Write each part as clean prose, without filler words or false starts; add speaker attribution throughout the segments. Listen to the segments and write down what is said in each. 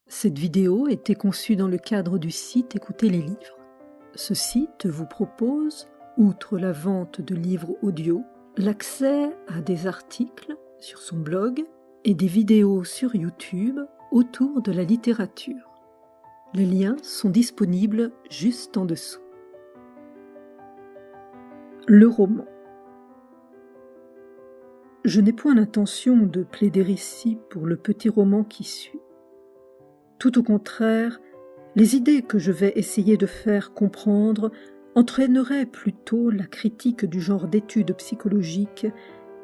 Speaker 1: Cette vidéo a été conçue dans le cadre du site Écoutez les livres. Ce site vous propose, outre la vente de livres audio, l'accès à des articles sur son blog et des vidéos sur YouTube autour de la littérature. Les liens sont disponibles juste en dessous. Le roman. Je n'ai point l'intention de plaider ici pour le petit roman qui suit. Tout au contraire, les idées que je vais essayer de faire comprendre entraîneraient plutôt la critique du genre d'études psychologiques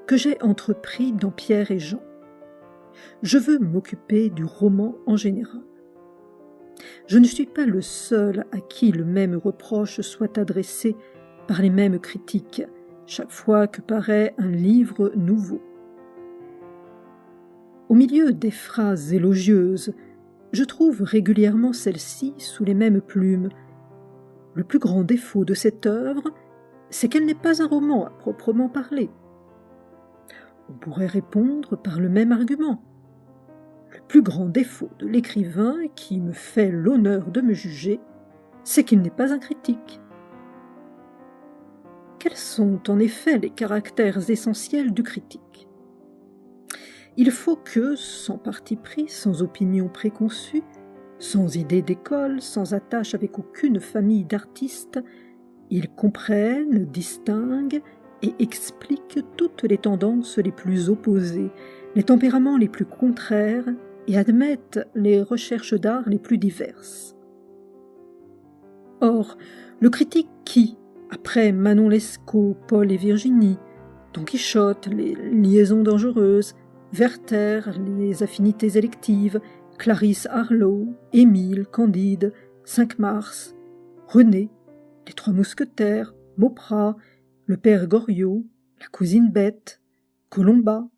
Speaker 1: que j'ai entrepris dans Pierre et Jean. Je veux m'occuper du roman en général. Je ne suis pas le seul à qui le même reproche soit adressé par les mêmes critiques, chaque fois que paraît un livre nouveau. Au milieu des phrases élogieuses, je trouve régulièrement celle-ci sous les mêmes plumes. Le plus grand défaut de cette œuvre, c'est qu'elle n'est pas un roman à proprement parler. On pourrait répondre par le même argument. Le plus grand défaut de l'écrivain qui me fait l'honneur de me juger, c'est qu'il n'est pas un critique. Quels sont en effet les caractères essentiels du critique ? Il faut que, sans parti pris, sans opinion préconçue, sans idée d'école, sans attache avec aucune famille d'artistes, il comprenne, distingue et explique toutes les tendances les plus opposées, les tempéraments les plus contraires et admette les recherches d'art les plus diverses. Or, le critique qui, après Manon Lescaut, Paul et Virginie, Don Quichotte, les liaisons dangereuses, Werther, les affinités électives, Clarisse Harlowe, Émile, Candide, 5 Mars, René, les Trois Mousquetaires, Mauprat, le père Goriot, la cousine Bette, Colomba,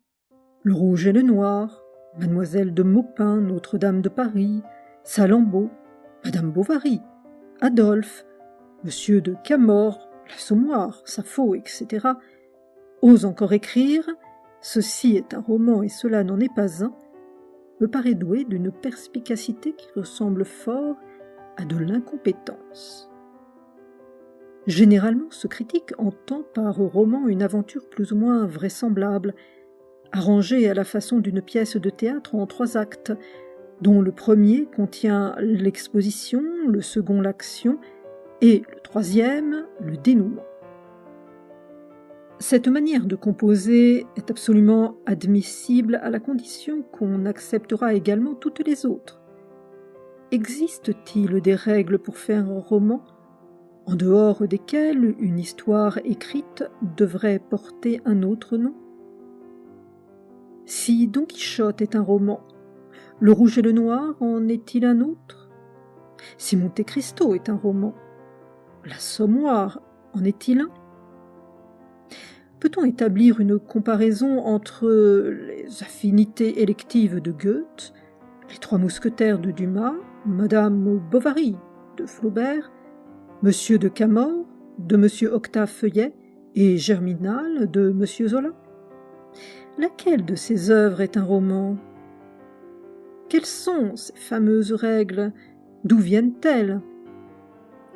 Speaker 1: le Rouge et le Noir, Mademoiselle de Maupin, Notre-Dame de Paris, Salammbô, Madame Bovary, Adolphe, Monsieur de Camors, l'Assommoir, Sappho, etc., ose encore écrire « Ceci est un roman et cela n'en est pas un », me paraît doué d'une perspicacité qui ressemble fort à de l'incompétence. Généralement, ce critique entend par roman une aventure plus ou moins vraisemblable, arrangée à la façon d'une pièce de théâtre en 3 actes, dont le premier contient l'exposition, le second l'action et le troisième le dénouement. Cette manière de composer est absolument admissible à la condition qu'on acceptera également toutes les autres. Existe-t-il des règles pour faire un roman, en dehors desquelles une histoire écrite devrait porter un autre nom ? Si Don Quichotte est un roman, Le Rouge et le Noir en est-il un autre ? Si Monte Cristo est un roman, L'Assommoir en est-il un ? Peut-on établir une comparaison entre les affinités électives de Goethe, les Trois Mousquetaires de Dumas, Madame Bovary de Flaubert, Monsieur de Camors de Monsieur Octave Feuillet et Germinal de Monsieur Zola ? Laquelle de ces œuvres est un roman ? Quelles sont ces fameuses règles ? D'où viennent-elles ?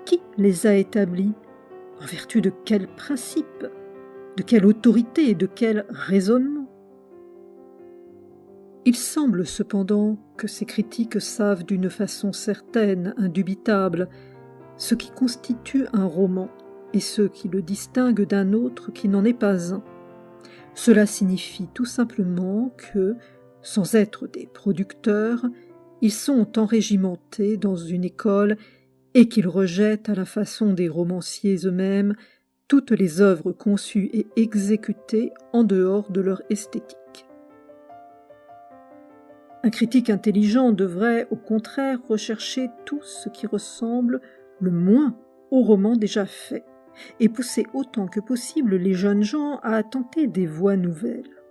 Speaker 1: Qui les a établies ? En vertu de quels principes ? De quelle autorité et de quel raisonnement ? Il semble cependant que ces critiques savent d'une façon certaine, indubitable, ce qui constitue un roman et ce qui le distingue d'un autre qui n'en est pas un. Cela signifie tout simplement que, sans être des producteurs, ils sont enrégimentés dans une école et qu'ils rejettent à la façon des romanciers eux-mêmes toutes les œuvres conçues et exécutées en dehors de leur esthétique. Un critique intelligent devrait, au contraire, rechercher tout ce qui ressemble le moins au roman déjà fait, et pousser autant que possible les jeunes gens à tenter des voies nouvelles.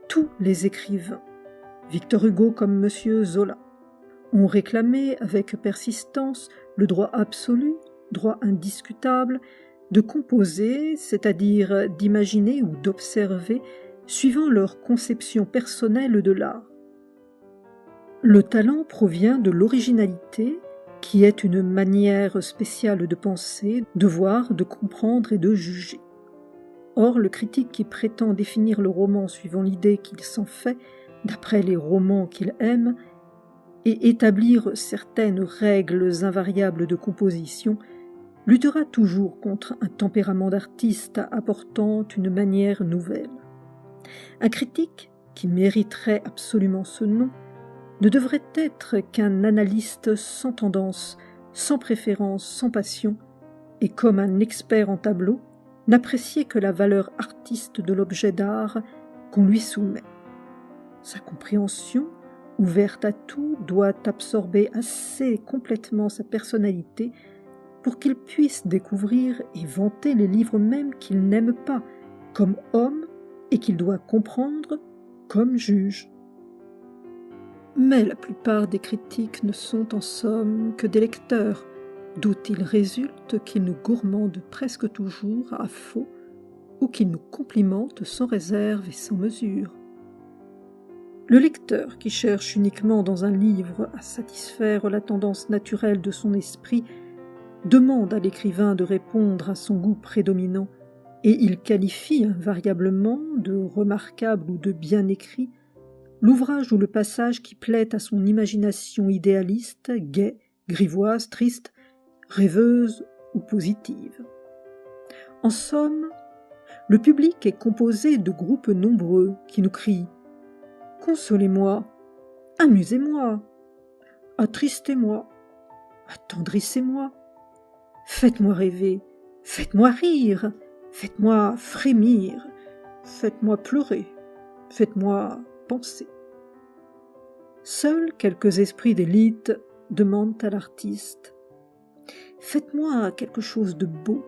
Speaker 1: Tous les écrivains, Victor Hugo comme Monsieur Zola, ont réclamé avec persistance le droit absolu, droit indiscutable, de composer, c'est-à-dire d'imaginer ou d'observer, suivant leur conception personnelle de l'art. Le talent provient de l'originalité, qui est une manière spéciale de penser, de voir, de comprendre et de juger. Or, le critique qui prétend définir le roman suivant l'idée qu'il s'en fait, d'après les romans qu'il aime, et établir certaines règles invariables de composition, luttera toujours contre un tempérament d'artiste apportant une manière nouvelle. Un critique, qui mériterait absolument ce nom, ne devrait être qu'un analyste sans tendance, sans préférence, sans passion, et comme un expert en tableau, n'apprécier que la valeur artiste de l'objet d'art qu'on lui soumet. Sa compréhension, ouverte à tout, doit absorber assez complètement sa personnalité pour qu'il puisse découvrir et vanter les livres même qu'il n'aime pas, comme homme, et qu'il doit comprendre comme juge. Mais la plupart des critiques ne sont en somme que des lecteurs, d'où il résulte qu'ils nous gourmandent presque toujours à faux, ou qu'ils nous complimentent sans réserve et sans mesure. Le lecteur qui cherche uniquement dans un livre à satisfaire la tendance naturelle de son esprit demande à l'écrivain de répondre à son goût prédominant, et il qualifie invariablement de remarquable ou de bien écrit l'ouvrage ou le passage qui plaît à son imagination idéaliste, gaie, grivoise, triste, rêveuse ou positive. En somme, le public est composé de groupes nombreux qui nous crient « Consolez-moi, amusez-moi, attristez-moi, attendrissez-moi, faites-moi rêver, faites-moi rire, faites-moi frémir, faites-moi pleurer, faites-moi penser. » Seuls quelques esprits d'élite demandent à l'artiste « Faites-moi quelque chose de beau,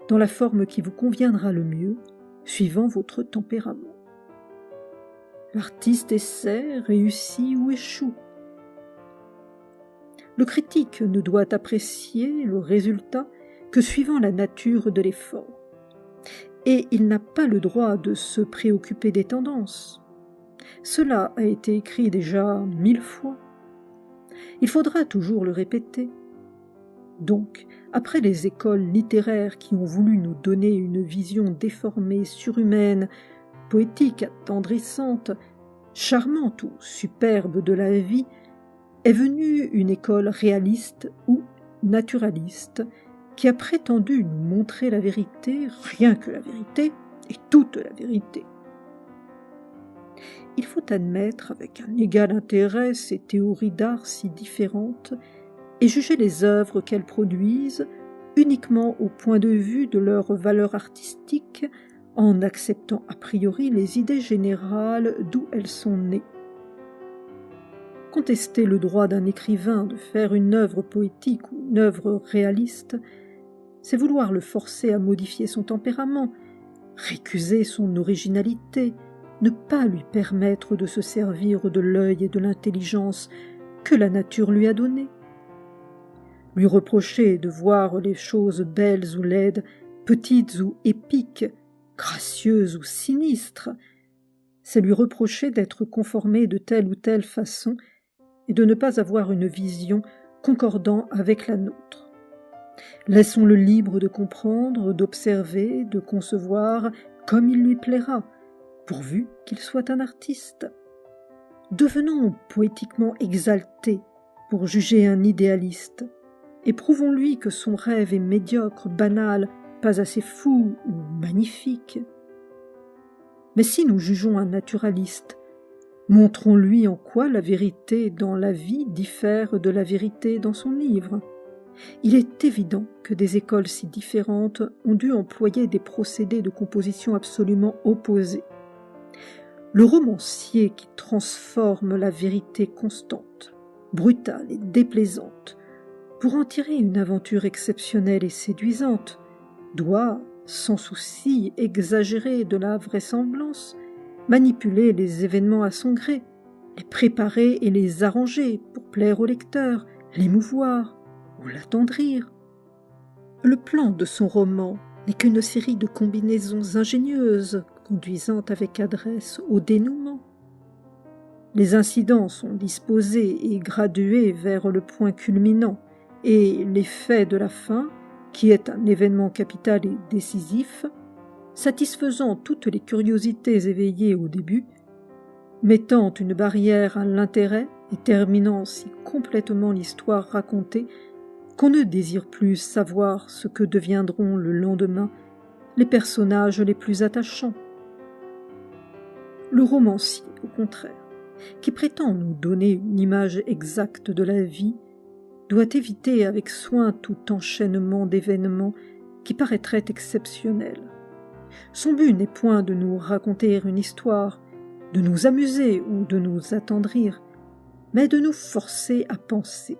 Speaker 1: dans la forme qui vous conviendra le mieux, suivant votre tempérament. » L'artiste essaie, réussit ou échoue. Le critique ne doit apprécier le résultat que suivant la nature de l'effort. Et il n'a pas le droit de se préoccuper des tendances. Cela a été écrit déjà 1000 fois. Il faudra toujours le répéter. Donc, après les écoles littéraires qui ont voulu nous donner une vision déformée, surhumaine, poétique, attendrissante, charmante ou superbe de la vie, est venue une école réaliste ou naturaliste qui a prétendu nous montrer la vérité, rien que la vérité, et toute la vérité. Il faut admettre avec un égal intérêt ces théories d'art si différentes et juger les œuvres qu'elles produisent uniquement au point de vue de leur valeur artistique, en acceptant a priori les idées générales d'où elles sont nées. Contester le droit d'un écrivain de faire une œuvre poétique ou une œuvre réaliste, c'est vouloir le forcer à modifier son tempérament, récuser son originalité, ne pas lui permettre de se servir de l'œil et de l'intelligence que la nature lui a donnés. Lui reprocher de voir les choses belles ou laides, petites ou épiques, gracieuses ou sinistres, c'est lui reprocher d'être conformé de telle ou telle façon et de ne pas avoir une vision concordant avec la nôtre. Laissons-le libre de comprendre, d'observer, de concevoir comme il lui plaira, pourvu qu'il soit un artiste. Devenons poétiquement exaltés pour juger un idéaliste, et prouvons-lui que son rêve est médiocre, banal, pas assez fou ou magnifique. Mais si nous jugeons un naturaliste, montrons-lui en quoi la vérité dans la vie diffère de la vérité dans son livre. Il est évident que des écoles si différentes ont dû employer des procédés de composition absolument opposés. Le romancier qui transforme la vérité constante, brutale et déplaisante, pour en tirer une aventure exceptionnelle et séduisante, doit, sans souci exagéré de la vraisemblance, manipuler les événements à son gré, les préparer et les arranger pour plaire au lecteur, l'émouvoir ou l'attendrir. Le plan de son roman n'est qu'une série de combinaisons ingénieuses conduisant avec adresse au dénouement. Les incidents sont disposés et gradués vers le point culminant, et l'effet de la fin, qui est un événement capital et décisif, satisfaisant toutes les curiosités éveillées au début, mettant une barrière à l'intérêt et terminant si complètement l'histoire racontée qu'on ne désire plus savoir ce que deviendront le lendemain les personnages les plus attachants. Le romancier, au contraire, qui prétend nous donner une image exacte de la vie, doit éviter avec soin tout enchaînement d'événements qui paraîtrait exceptionnel. Son but n'est point de nous raconter une histoire, de nous amuser ou de nous attendrir, mais de nous forcer à penser,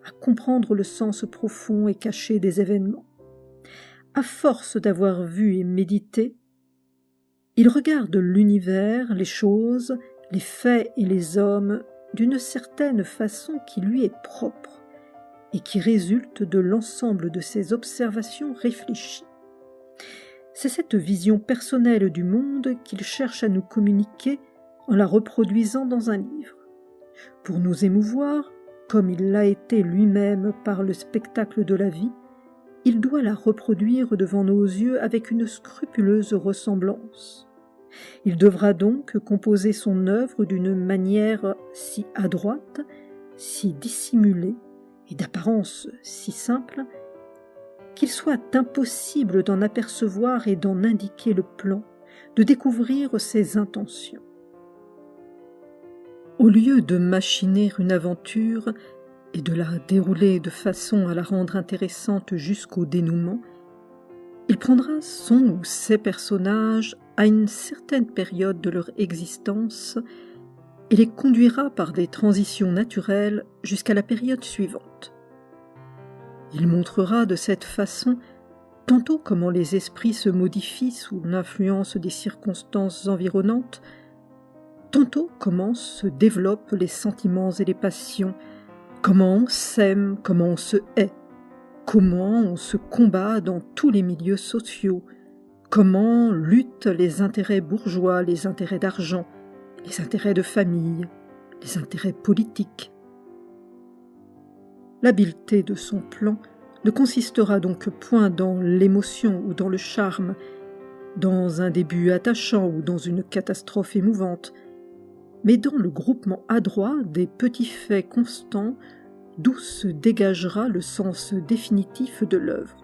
Speaker 1: à comprendre le sens profond et caché des événements. À force d'avoir vu et médité, il regarde l'univers, les choses, les faits et les hommes d'une certaine façon qui lui est propre et qui résulte de l'ensemble de ses observations réfléchies. C'est cette vision personnelle du monde qu'il cherche à nous communiquer en la reproduisant dans un livre. Pour nous émouvoir, comme il l'a été lui-même par le spectacle de la vie, il doit la reproduire devant nos yeux avec une scrupuleuse ressemblance. Il devra donc composer son œuvre d'une manière si adroite, si dissimulée et d'apparence si simple, qu'il soit impossible d'en apercevoir et d'en indiquer le plan, de découvrir ses intentions. Au lieu de machiner une aventure et de la dérouler de façon à la rendre intéressante jusqu'au dénouement, il prendra son ou ses personnages à une certaine période de leur existence et les conduira par des transitions naturelles jusqu'à la période suivante. Il montrera de cette façon tantôt comment les esprits se modifient sous l'influence des circonstances environnantes, tantôt comment se développent les sentiments et les passions, comment on s'aime, comment on se hait, comment on se combat dans tous les milieux sociaux, comment luttent les intérêts bourgeois, les intérêts d'argent, les intérêts de famille, les intérêts politiques. L'habileté de son plan ne consistera donc point dans l'émotion ou dans le charme, dans un début attachant ou dans une catastrophe émouvante, mais dans le groupement adroit des petits faits constants d'où se dégagera le sens définitif de l'œuvre.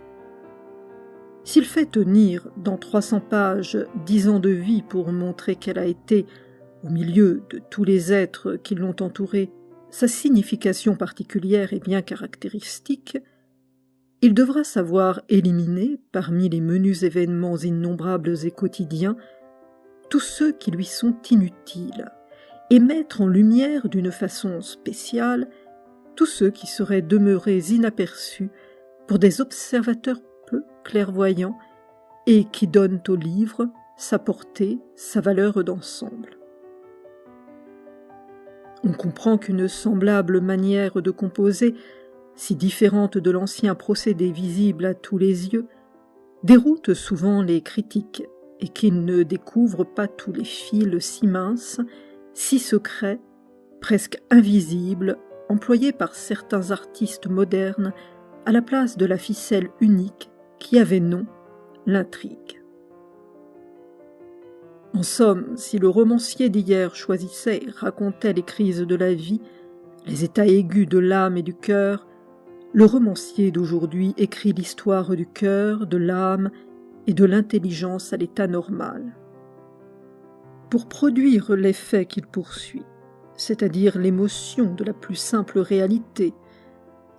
Speaker 1: S'il fait tenir dans 300 pages 10 ans de vie pour montrer qu'elle a été, au milieu de tous les êtres qui l'ont entourée, sa signification particulière et bien caractéristique, il devra savoir éliminer, parmi les menus événements innombrables et quotidiens, tous ceux qui lui sont inutiles, et mettre en lumière d'une façon spéciale tous ceux qui seraient demeurés inaperçus pour des observateurs peu clairvoyants et qui donnent au livre sa portée, sa valeur d'ensemble. On comprend qu'une semblable manière de composer, si différente de l'ancien procédé visible à tous les yeux, déroute souvent les critiques et qu'ils ne découvrent pas tous les fils si minces, si secrets, presque invisibles, employés par certains artistes modernes à la place de la ficelle unique qui avait nom l'intrigue. En somme, si le romancier d'hier choisissait et racontait les crises de la vie, les états aigus de l'âme et du cœur, le romancier d'aujourd'hui écrit l'histoire du cœur, de l'âme et de l'intelligence à l'état normal. Pour produire l'effet qu'il poursuit, c'est-à-dire l'émotion de la plus simple réalité,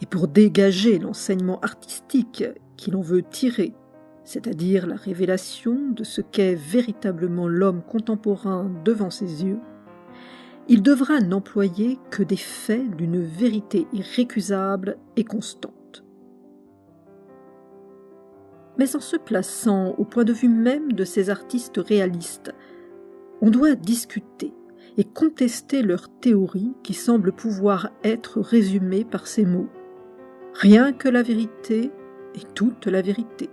Speaker 1: et pour dégager l'enseignement artistique qu'il en veut tirer, c'est-à-dire la révélation de ce qu'est véritablement l'homme contemporain devant ses yeux, il devra n'employer que des faits d'une vérité irrécusable et constante. Mais en se plaçant au point de vue même de ces artistes réalistes, on doit discuter et contester leur théorie qui semble pouvoir être résumée par ces mots « rien que la vérité et toute la vérité ».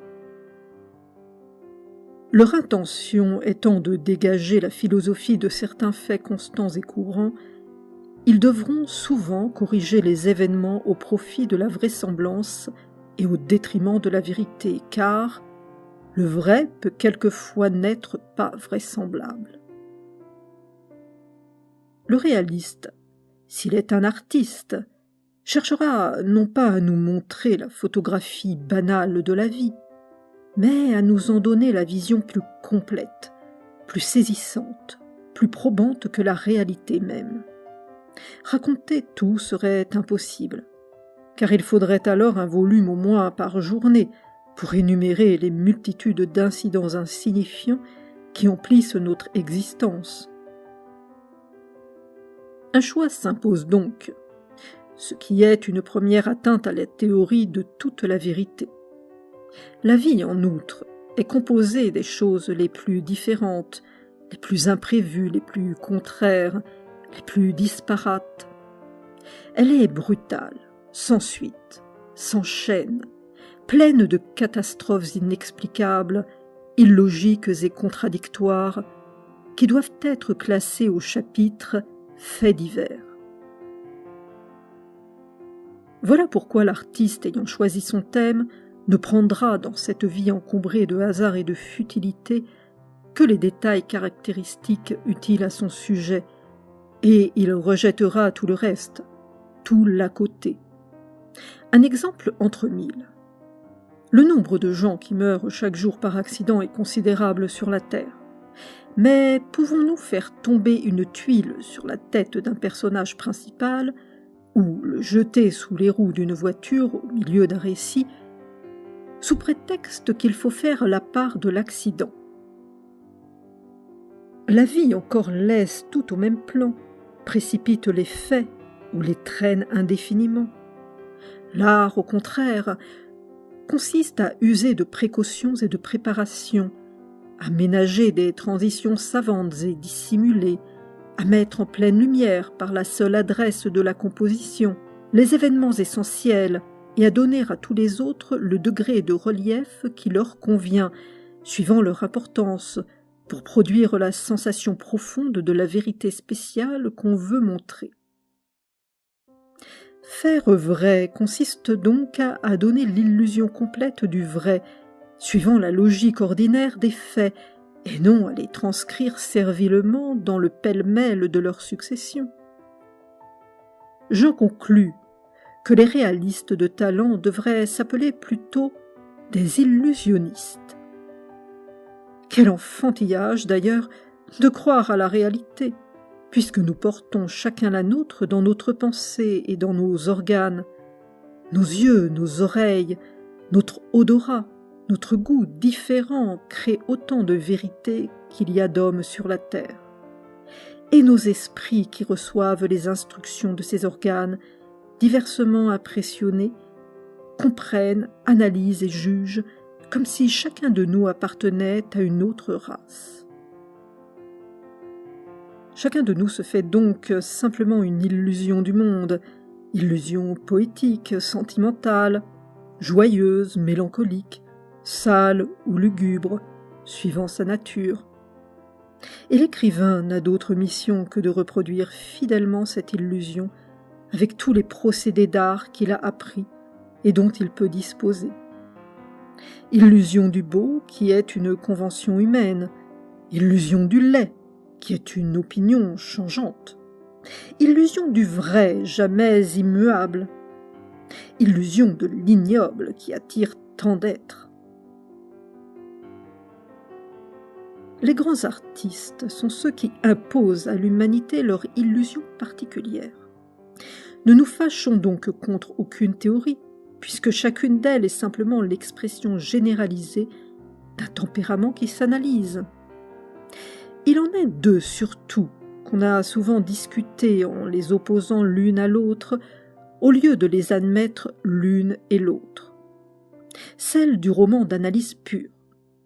Speaker 1: Leur intention étant de dégager la philosophie de certains faits constants et courants ils devront souvent corriger les événements au profit de la vraisemblance et au détriment de la vérité, car le vrai peut quelquefois n'être pas vraisemblable. Le réaliste, s'il est un artiste, cherchera non pas à nous montrer la photographie banale de la vie, mais à nous en donner la vision plus complète, plus saisissante, plus probante que la réalité même. Raconter tout serait impossible, car il faudrait alors un volume au moins par journée pour énumérer les multitudes d'incidents insignifiants qui emplissent notre existence. Un choix s'impose donc, ce qui est une première atteinte à la théorie de toute la vérité. La vie, en outre, est composée des choses les plus différentes, les plus imprévues, les plus contraires, les plus disparates. Elle est brutale, sans suite, sans chaîne, pleine de catastrophes inexplicables, illogiques et contradictoires, qui doivent être classées au chapitre « Faits divers ». Voilà pourquoi l'artiste ayant choisi son thème ne prendra dans cette vie encombrée de hasard et de futilité que les détails caractéristiques utiles à son sujet, et il rejettera tout le reste, tout l'à côté. Un exemple entre mille. Le nombre de gens qui meurent chaque jour par accident est considérable sur la Terre. Mais pouvons-nous faire tomber une tuile sur la tête d'un personnage principal ou le jeter sous les roues d'une voiture au milieu d'un récit, sous prétexte qu'il faut faire la part de l'accident? La vie encore laisse tout au même plan, précipite les faits ou les traîne indéfiniment. L'art, au contraire, consiste à user de précautions et de préparations, à ménager des transitions savantes et dissimulées, à mettre en pleine lumière, par la seule adresse de la composition, les événements essentiels et à donner à tous les autres le degré de relief qui leur convient, suivant leur importance, pour produire la sensation profonde de la vérité spéciale qu'on veut montrer. Faire vrai consiste donc à donner l'illusion complète du vrai, suivant la logique ordinaire des faits, et non à les transcrire servilement dans le pêle-mêle de leur succession. J'en conclus que les réalistes de talent devraient s'appeler plutôt des illusionnistes. Quel enfantillage, d'ailleurs, de croire à la réalité, puisque nous portons chacun la nôtre dans notre pensée et dans nos organes. Nos yeux, nos oreilles, notre odorat, notre goût différent créent autant de vérité qu'il y a d'hommes sur la terre. Et nos esprits qui reçoivent les instructions de ces organes, diversement impressionnés, comprennent, analysent et jugent comme si chacun de nous appartenait à une autre race. Chacun de nous se fait donc simplement une illusion du monde, illusion poétique, sentimentale, joyeuse, mélancolique, sale ou lugubre, suivant sa nature. Et l'écrivain n'a d'autre mission que de reproduire fidèlement cette illusion avec tous les procédés d'art qu'il a appris et dont il peut disposer. Illusion du beau, qui est une convention humaine, illusion du laid, qui est une opinion changeante, illusion du vrai, jamais immuable, illusion de l'ignoble qui attire tant d'êtres. Les grands artistes sont ceux qui imposent à l'humanité leur illusion particulière. Ne nous fâchons donc contre aucune théorie, puisque chacune d'elles est simplement l'expression généralisée d'un tempérament qui s'analyse. Il en est deux surtout, qu'on a souvent discuté en les opposant l'une à l'autre, au lieu de les admettre l'une et l'autre. Celle du roman d'analyse pure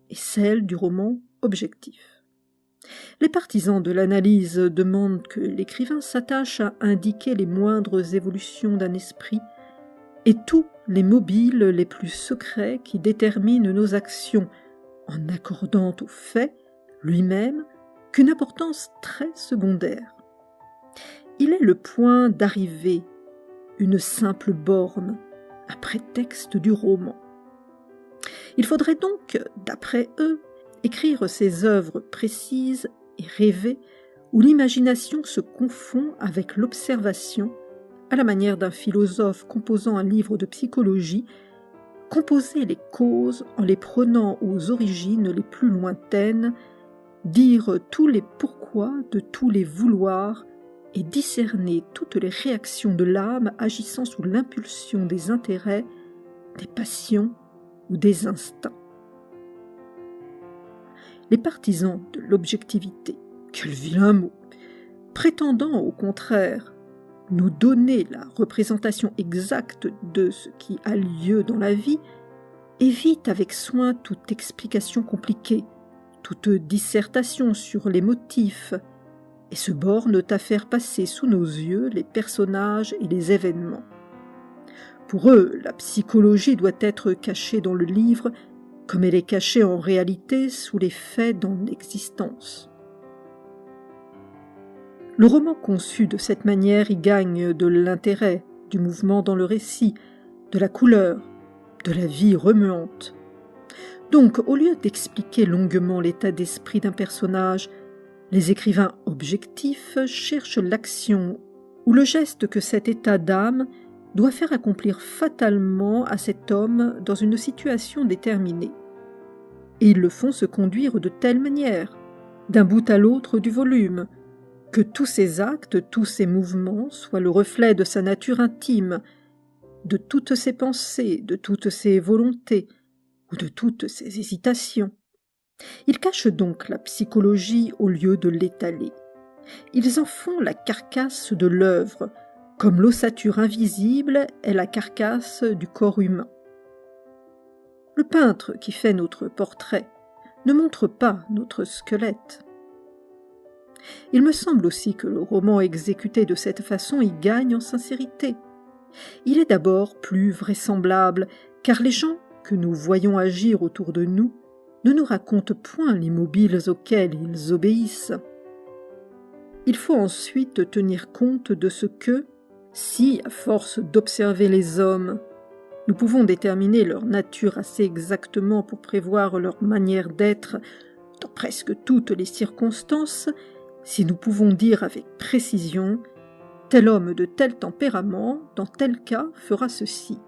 Speaker 1: et celle du roman objectif. Les partisans de l'analyse demandent que l'écrivain s'attache à indiquer les moindres évolutions d'un esprit et tous les mobiles les plus secrets qui déterminent nos actions, en accordant au fait lui-même qu'une importance très secondaire. Il est le point d'arrivée, une simple borne, à prétexte du roman. Il faudrait donc, d'après eux, écrire ces œuvres précises et rêvées où l'imagination se confond avec l'observation, à la manière d'un philosophe composant un livre de psychologie, composer les causes en les prenant aux origines les plus lointaines, dire tous les pourquoi de tous les vouloirs et discerner toutes les réactions de l'âme agissant sous l'impulsion des intérêts, des passions ou des instincts. Les partisans de l'objectivité, quel vilain mot, prétendant au contraire nous donner la représentation exacte de ce qui a lieu dans la vie, évitent avec soin toute explication compliquée, toute dissertation sur les motifs, et se bornent à faire passer sous nos yeux les personnages et les événements. Pour eux, la psychologie doit être cachée dans le livre, comme elle est cachée en réalité sous les faits dans l'existence. Le roman conçu de cette manière y gagne de l'intérêt, du mouvement dans le récit, de la couleur, de la vie remuante. Donc, au lieu d'expliquer longuement l'état d'esprit d'un personnage, les écrivains objectifs cherchent l'action ou le geste que cet état d'âme doit faire accomplir fatalement à cet homme dans une situation déterminée. Et ils le font se conduire de telle manière, d'un bout à l'autre du volume, que tous ses actes, tous ses mouvements soient le reflet de sa nature intime, de toutes ses pensées, de toutes ses volontés, ou de toutes ses hésitations. Ils cachent donc la psychologie au lieu de l'étaler. Ils en font la carcasse de l'œuvre, comme l'ossature invisible est la carcasse du corps humain. Le peintre qui fait notre portrait ne montre pas notre squelette. Il me semble aussi que le roman exécuté de cette façon y gagne en sincérité. Il est d'abord plus vraisemblable, car les gens que nous voyons agir autour de nous ne nous racontent point les mobiles auxquels ils obéissent. Il faut ensuite tenir compte de ce que, si, à force d'observer les hommes, nous pouvons déterminer leur nature assez exactement pour prévoir leur manière d'être dans presque toutes les circonstances, si nous pouvons dire avec précision « tel homme de tel tempérament, dans tel cas, fera ceci ».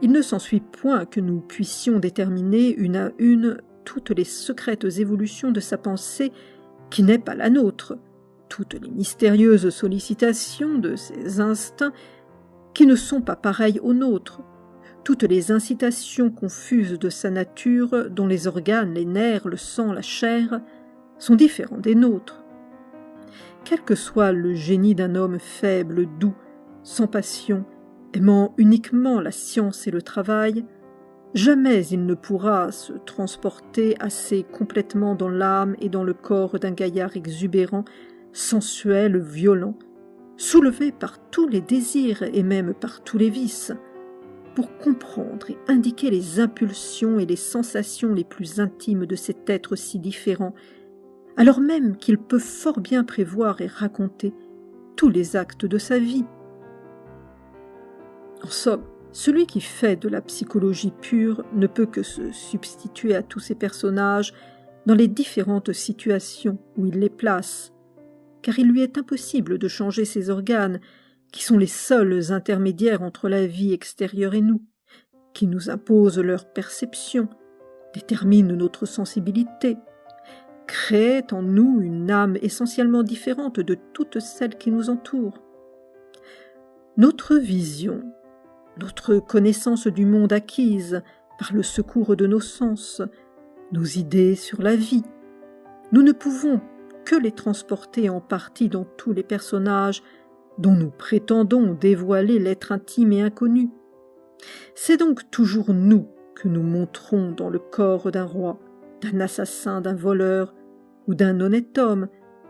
Speaker 1: Il ne s'ensuit point que nous puissions déterminer une à une toutes les secrètes évolutions de sa pensée qui n'est pas la nôtre, toutes les mystérieuses sollicitations de ses instincts qui ne sont pas pareils aux nôtres, toutes les incitations confuses de sa nature dont les organes, les nerfs, le sang, la chair sont différents des nôtres. Quel que soit le génie d'un homme faible, doux, sans passion, aimant uniquement la science et le travail, jamais il ne pourra se transporter assez complètement dans l'âme et dans le corps d'un gaillard exubérant, sensuel, violent, soulevé par tous les désirs et même par tous les vices, pour comprendre et indiquer les impulsions et les sensations les plus intimes de cet être si différent, alors même qu'il peut fort bien prévoir et raconter tous les actes de sa vie. En somme, celui qui fait de la psychologie pure ne peut que se substituer à tous ces personnages dans les différentes situations où il les place, car il lui est impossible de changer ses organes, qui sont les seuls intermédiaires entre la vie extérieure et nous, qui nous imposent leur perception, déterminent notre sensibilité, créent en nous une âme essentiellement différente de toutes celles qui nous entourent. Notre vision, notre connaissance du monde acquise par le secours de nos sens, nos idées sur la vie, nous ne pouvons que les transporter en partie dans tous les personnages dont nous prétendons dévoiler l'être intime et inconnu. C'est donc toujours nous que nous montrons dans le corps d'un roi, d'un assassin, d'un voleur ou d'un honnête homme,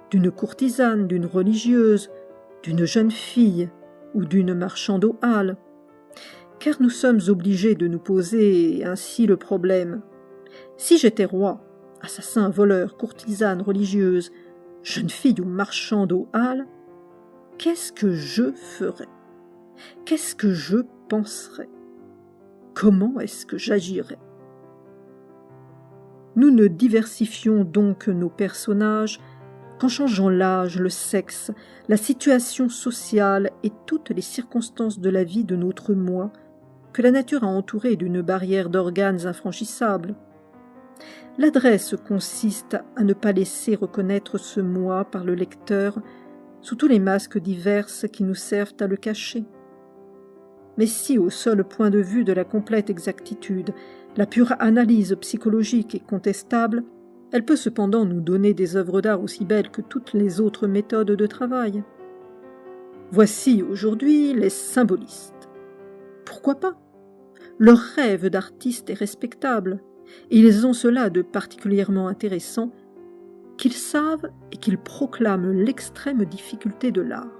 Speaker 1: d'une courtisane, d'une religieuse, d'une jeune fille ou d'une marchande aux halles. Car nous sommes obligés de nous poser ainsi le problème. Si j'étais roi, assassin, voleur, courtisane, religieuse, jeune fille ou marchande aux halles, Qu'est-ce que je ferais? Qu'est-ce que je penserais? Comment est-ce que j'agirais? Nous ne diversifions donc nos personnages qu'en changeant l'âge, le sexe, la situation sociale et toutes les circonstances de la vie de notre moi, que la nature a entouré d'une barrière d'organes infranchissables. L'adresse consiste à ne pas laisser reconnaître ce moi par le lecteur sous tous les masques divers qui nous servent à le cacher. Mais si, au seul point de vue de la complète exactitude, la pure analyse psychologique est contestable, elle peut cependant nous donner des œuvres d'art aussi belles que toutes les autres méthodes de travail. Voici aujourd'hui les symbolistes. Pourquoi pas? Leur rêve d'artiste est respectable, et ils ont cela de particulièrement intéressant qu'ils savent et qu'ils proclament l'extrême difficulté de l'art.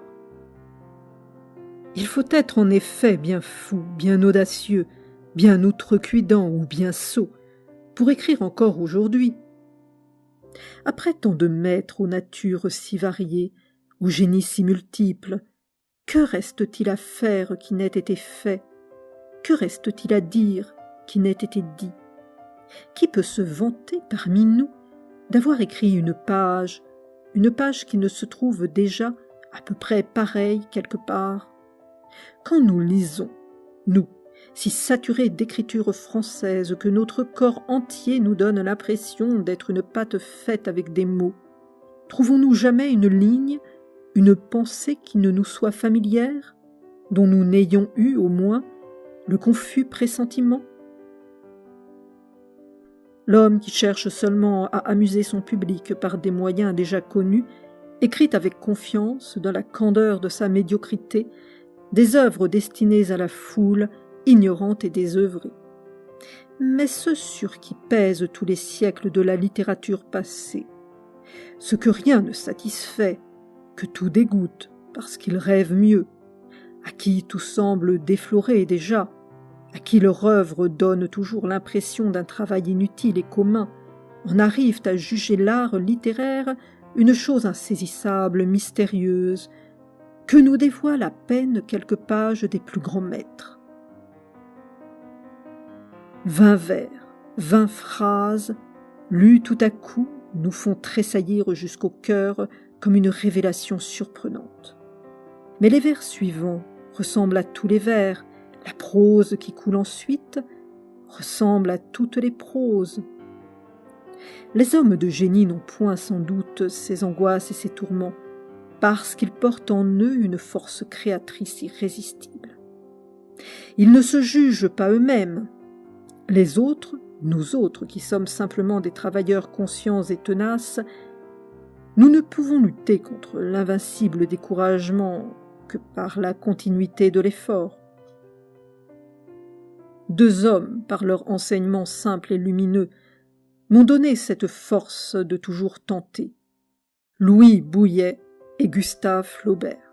Speaker 1: Il faut être en effet bien fou, bien audacieux, bien outrecuidant ou bien sot pour écrire encore aujourd'hui. Après tant de maîtres aux natures si variées, aux génies si multiples, que reste-t-il à faire qui n'ait été fait? Que reste-t-il à dire qui n'ait été dit? Qui peut se vanter parmi nous d'avoir écrit une page qui ne se trouve déjà à peu près pareille quelque part? Quand nous lisons, nous, si saturés d'écriture française que notre corps entier nous donne l'impression d'être une pâte faite avec des mots, trouvons-nous jamais une ligne, une pensée qui ne nous soit familière, dont nous n'ayons eu au moins le confus pressentiment? L'homme qui cherche seulement à amuser son public par des moyens déjà connus écrit avec confiance, dans la candeur de sa médiocrité, des œuvres destinées à la foule, ignorante et désœuvrée. Mais ceux sur qui pèsent tous les siècles de la littérature passée, ce que rien ne satisfait, que tout dégoûte parce qu'ils rêvent mieux, à qui tout semble défloré déjà, à qui leur œuvre donne toujours l'impression d'un travail inutile et commun, en arrivent à juger l'art littéraire une chose insaisissable, mystérieuse, que nous dévoilent à peine quelques pages des plus grands maîtres. 20 vers, 20 phrases, lues tout à coup, nous font tressaillir jusqu'au cœur comme une révélation surprenante. Mais les vers suivants ressemblent à tous les vers, la prose qui coule ensuite ressemble à toutes les proses. Les hommes de génie n'ont point sans doute ces angoisses et ces tourments, parce qu'ils portent en eux une force créatrice irrésistible. Ils ne se jugent pas eux-mêmes. Les autres, nous autres qui sommes simplement des travailleurs conscients et tenaces, nous ne pouvons lutter contre l'invincible découragement que par la continuité de l'effort. 2 hommes, par leur enseignement simple et lumineux, m'ont donné cette force de toujours tenter. Louis Bouilhet et Gustave Flaubert.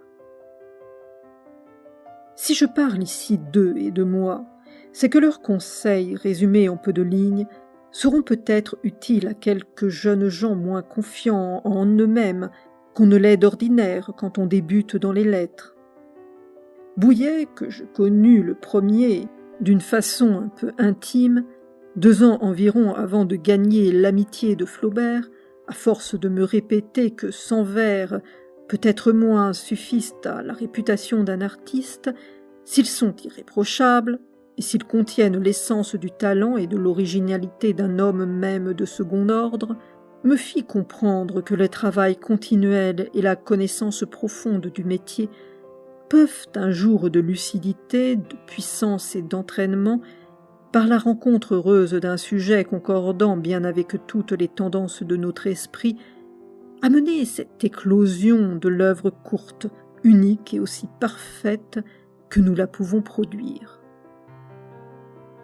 Speaker 1: Si je parle ici d'eux et de moi, c'est que leurs conseils, résumés en peu de lignes, seront peut-être utiles à quelques jeunes gens moins confiants en eux-mêmes qu'on ne l'est d'ordinaire quand on débute dans les lettres. Bouilhet, que je connus le premier d'une façon un peu intime, 2 ans environ avant de gagner l'amitié de Flaubert, à force de me répéter que 100 vers, peut-être moins, suffisent à la réputation d'un artiste, s'ils sont irréprochables, et s'ils contiennent l'essence du talent et de l'originalité d'un homme même de second ordre, me fit comprendre que le travail continuel et la connaissance profonde du métier peuvent un jour de lucidité, de puissance et d'entraînement, par la rencontre heureuse d'un sujet concordant bien avec toutes les tendances de notre esprit, amener cette éclosion de l'œuvre courte, unique et aussi parfaite que nous la pouvons produire.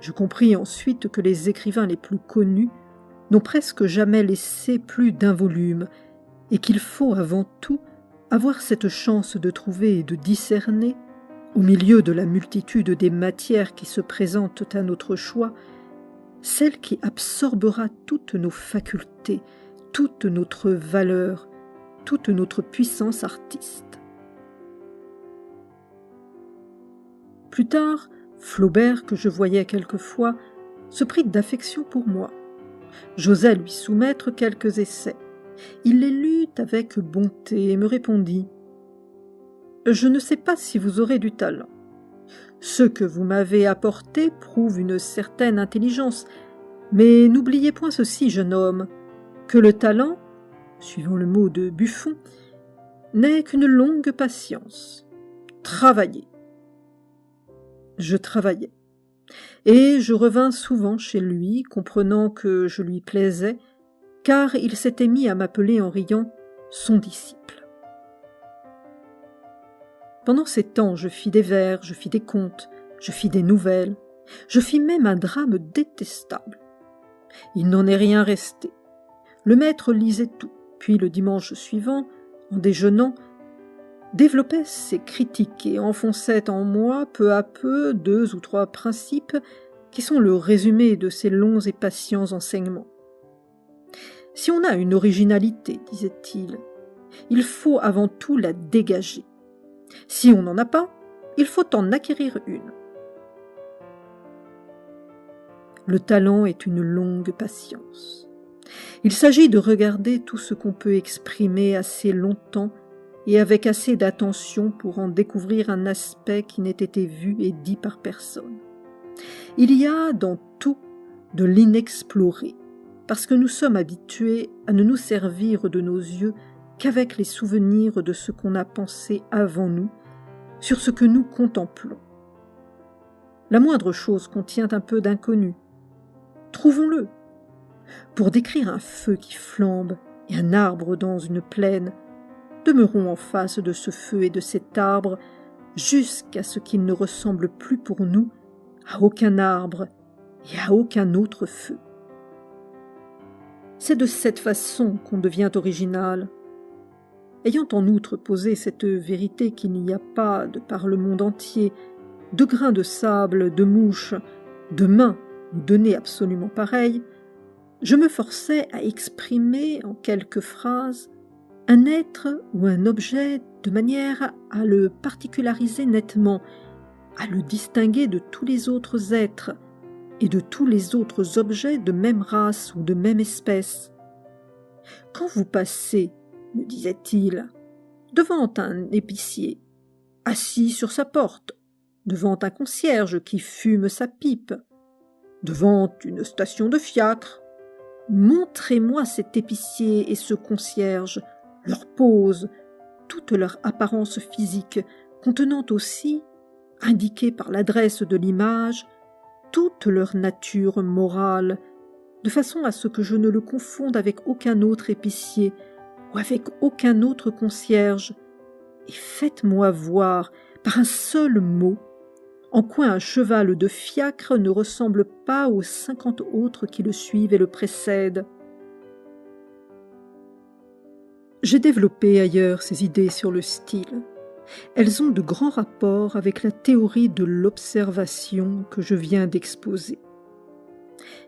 Speaker 1: Je compris ensuite que les écrivains les plus connus n'ont presque jamais laissé plus d'un volume, et qu'il faut avant tout avoir cette chance de trouver et de discerner, au milieu de la multitude des matières qui se présentent à notre choix, celle qui absorbera toutes nos facultés, toute notre valeur, toute notre puissance artiste. Plus tard, Flaubert, que je voyais quelquefois, se prit d'affection pour moi. J'osai lui soumettre quelques essais. Il les lut avec bonté et me répondit « Je ne sais pas si vous aurez du talent. Ce que vous m'avez apporté prouve une certaine intelligence, mais n'oubliez point ceci, jeune homme, que le talent, suivant le mot de Buffon, n'est qu'une longue patience. Travaillez. » Je travaillais, et je revins souvent chez lui, comprenant que je lui plaisais, car il s'était mis à m'appeler en riant son disciple. Pendant ces temps, je fis des vers, je fis des contes, je fis des nouvelles, je fis même un drame détestable. Il n'en est rien resté. Le maître lisait tout, puis le dimanche suivant, en déjeunant, développait ses critiques et enfonçait en moi peu à peu 2 ou 3 principes qui sont le résumé de ses longs et patients enseignements. Si on a une originalité, disait-il, il faut avant tout la dégager. Si on n'en a pas, il faut en acquérir une. Le talent est une longue patience. Il s'agit de regarder tout ce qu'on peut exprimer assez longtemps et avec assez d'attention pour en découvrir un aspect qui n'ait été vu et dit par personne. Il y a dans tout de l'inexploré, parce que nous sommes habitués à ne nous servir de nos yeux qu'avec les souvenirs de ce qu'on a pensé avant nous, sur ce que nous contemplons. La moindre chose contient un peu d'inconnu. Trouvons-le. Pour décrire un feu qui flambe et un arbre dans une plaine, demeurons en face de ce feu et de cet arbre jusqu'à ce qu'il ne ressemble plus pour nous à aucun arbre et à aucun autre feu. C'est de cette façon qu'on devient original. Ayant en outre posé cette vérité qu'il n'y a pas, de par le monde entier, de grains de sable, de mouches, de mains ou de nez absolument pareils, je me forçais à exprimer en quelques phrases un être ou un objet de manière à le particulariser nettement, à le distinguer de tous les autres êtres et de tous les autres objets de même race ou de même espèce. Quand vous passez, me disait-il, devant un épicier, assis sur sa porte, devant un concierge qui fume sa pipe, devant une station de fiacre, montrez-moi cet épicier et ce concierge, leur pose, toute leur apparence physique, contenant aussi, indiquée par l'adresse de l'image, toute leur nature morale, de façon à ce que je ne le confonde avec aucun autre épicier ou avec aucun autre concierge, et faites-moi voir, par un seul mot, en quoi un cheval de fiacre ne ressemble pas aux 50 autres qui le suivent et le précèdent. J'ai développé ailleurs ces idées sur le style. Elles ont de grands rapports avec la théorie de l'observation que je viens d'exposer.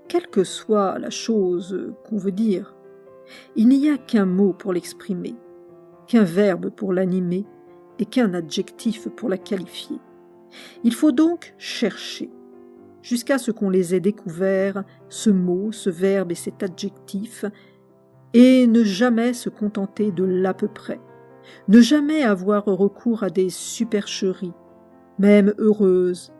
Speaker 1: Quelle que soit la chose qu'on veut dire, il n'y a qu'un mot pour l'exprimer, qu'un verbe pour l'animer et qu'un adjectif pour la qualifier. Il faut donc chercher, jusqu'à ce qu'on les ait découverts, ce mot, ce verbe et cet adjectif, et ne jamais se contenter de l'à peu près, ne jamais avoir recours à des supercheries, même heureuses,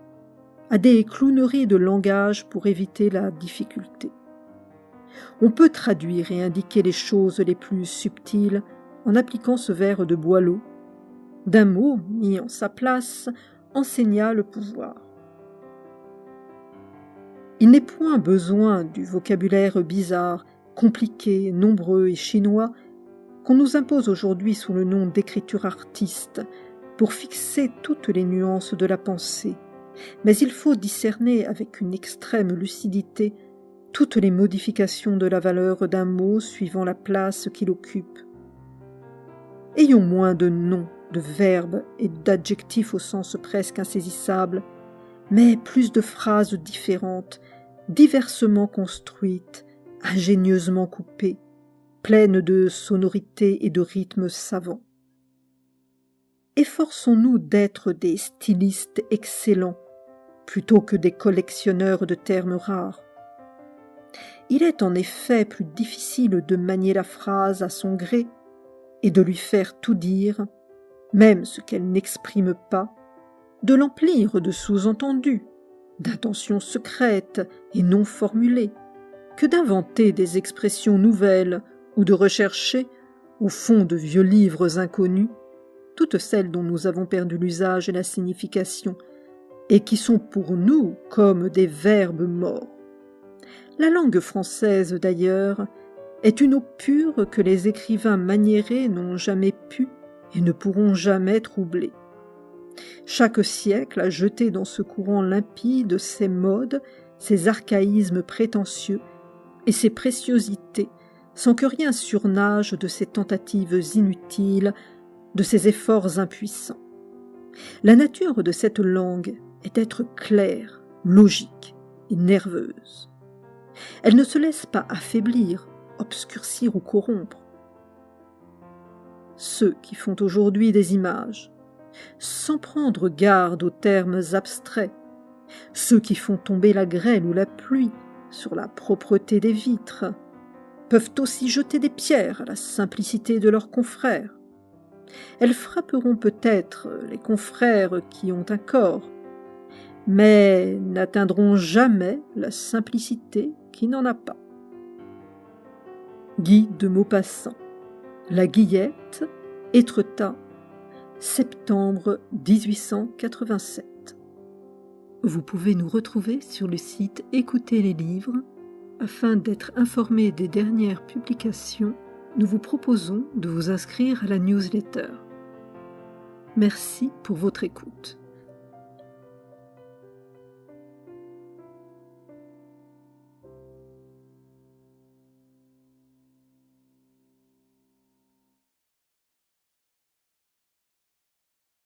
Speaker 1: à des clowneries de langage pour éviter la difficulté. On peut traduire et indiquer les choses les plus subtiles en appliquant ce vers de Boileau. D'un mot mis en sa place, enseigna le pouvoir. Il n'est point besoin du vocabulaire bizarre, compliqué, nombreux et chinois qu'on nous impose aujourd'hui sous le nom d'écriture artiste pour fixer toutes les nuances de la pensée, mais il faut discerner avec une extrême lucidité toutes les modifications de la valeur d'un mot suivant la place qu'il occupe. Ayons moins de noms, de verbes et d'adjectifs au sens presque insaisissable, mais plus de phrases différentes, diversement construites, ingénieusement coupées, pleines de sonorités et de rythmes savants. Efforçons-nous d'être des stylistes excellents, plutôt que des collectionneurs de termes rares. Il est en effet plus difficile de manier la phrase à son gré et de lui faire tout dire, même ce qu'elle n'exprime pas, de l'emplir de sous-entendus, d'intentions secrètes et non formulées, que d'inventer des expressions nouvelles ou de rechercher, au fond de vieux livres inconnus, toutes celles dont nous avons perdu l'usage et la signification, et qui sont pour nous comme des verbes morts. La langue française, d'ailleurs, est une eau pure que les écrivains maniérés n'ont jamais pu et ne pourront jamais troubler. Chaque siècle a jeté dans ce courant limpide ses modes, ses archaïsmes prétentieux et ses préciosités, sans que rien surnage de ses tentatives inutiles, de ses efforts impuissants. La nature de cette langue est d'être claire, logique et nerveuse. Elle ne se laisse pas affaiblir, obscurcir ou corrompre. Ceux qui font aujourd'hui des images, sans prendre garde aux termes abstraits, ceux qui font tomber la grêle ou la pluie sur la propreté des vitres, peuvent aussi jeter des pierres à la simplicité de leurs confrères. Elles frapperont peut-être les confrères qui ont un corps, mais n'atteindront jamais la simplicité qui n'en a pas. Guy de Maupassant, La Guillette, Étretat, septembre 1887. Vous pouvez nous retrouver sur le site Écoutez les livres. Afin d'être informé des dernières publications, nous vous proposons de vous inscrire à la newsletter. Merci pour votre écoute.